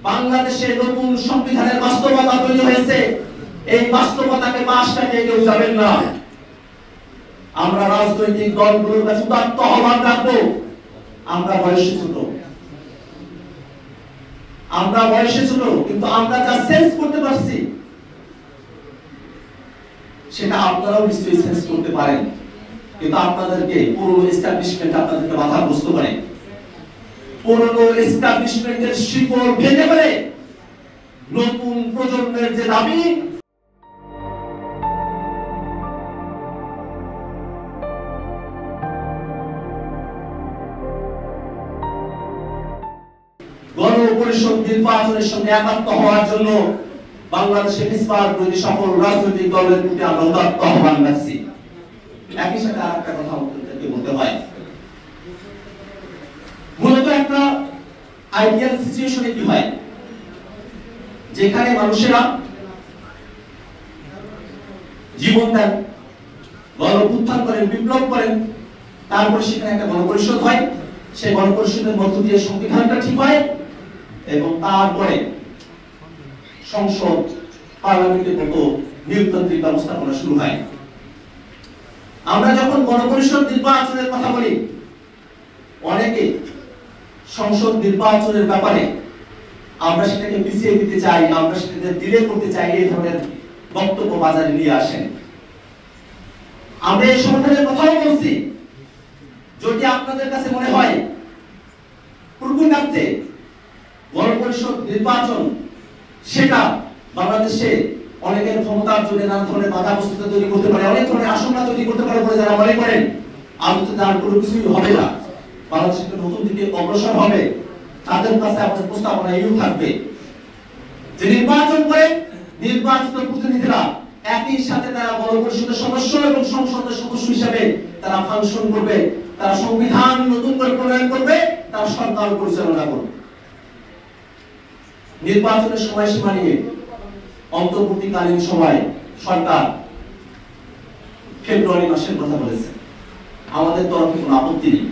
বাংলাদেশে নতুন সংবিধানের বাস্তবতা তৈরি হয়েছে। এই বাস্তবতাকে পাশ কাটিয়ে কেউ যাবেন না। আমরা রাজনৈতিক দলগুলোর কাছে উদাত্ত আহ্বান রাখবো, আমরা বয়সে ছোট, কিন্তু আমরা যা সেন্স করতে পারছি সেটা আপনারাও নিশ্চয়ই সেন্স করতে পারেন। কিন্তু আপনাদেরকে পুরনো এস্টাবলিশমেন্ট আপনাদেরকে বাধাগ্রস্ত করে, পুরনো এস্টাবলিশমেন্টের শিকড় ভেঙে ফেলে নতুন প্রজন্মের যে দাবি গণপরিষদ নির্বাচনের সঙ্গে একাত্ম হওয়ার জন্য বাংলাদেশের ইসলাম বিরোধী সকল রাজনৈতিক দলের প্রতি আমরা উদাত্ত আহ্বান রাখছি। একই সাথে আরেকটা কথা আপনাদেরকে বলতে হয়, মূলত একটা আইডিয়াল সিচুয়েশনে কি হয়, যেখানে মানুষেরা জীবন দেন, গণঅভ্যুত্থান করেন, বিপ্লব করেন, তারপর সেখানে একটা গণপরিষদ হয়, সেই গণপরিষদের মধ্য দিয়ে সংবিধানটা ঠিক হয় এবং তারপরে সংসদ পার্লামেন্টের মতো নির্বাচনিক ব্যবস্থাপনা শুরু হয়। আমরা যখন গণপরিষদ নির্বাচনের কথা বলি, অনেকে সংসদ নির্বাচনের ব্যাপারে আমরা সেটাকে পিছিয়ে দিতে চাই, আমরা সেটাকে ডিলে করতে চাই, এই ধরনের বক্তব্য বাজারে নিয়ে আসেন। আমরা এই সমাধানের কথাও বলছি, যদি আপনাদের কাছে মনে হয় প্রকৃতার্থে গণপরিষদ নির্বাচন সেটা বাংলাদেশে অনেকের ক্ষমতার জন্য নানা ধরনের বাধাগ্রস্ততা তৈরি করতে পারে, অনেক ধরনের আশঙ্কা তৈরি করতে পারে বলে যারা মনে করেন, আদতে তার কোনো কিছুই হবে না, বাংলাদেশ নতুন দিকে অগ্রসর হবে, তাদের কাছে আপনাদের প্রস্তাবনা এইও থাকবে যে নির্বাচন করে নির্বাচিত প্রতিনিধিরা একই সাথে তারা গণপরিষদের সদস্য এবং সংসদের সদস্য হিসেবে তারা ফাংশন করবে, তারা সংবিধান নতুন করে প্রণয়ন করবে, তারা সরকার পরিচালনা করবে। নির্বাচনের সময়সীমা নিয়ে অন্তর্বর্তীকালীন সময় সরকার ফেব্রুয়ারি মাসের কথা বলেছে, আমাদের তরফে কোনো আপত্তি নেই।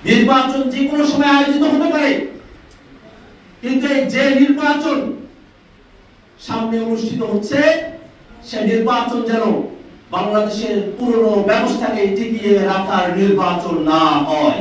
নির্বাচন যে কোনো সময় আয়োজিত হতে পারে, কিন্তু এই যে নির্বাচন সামনে অনুষ্ঠিত হচ্ছে সেই নির্বাচন যেন বাংলাদেশের পুরনো ব্যবস্থাকে টিকিয়ে রাখার নির্বাচন না হয়।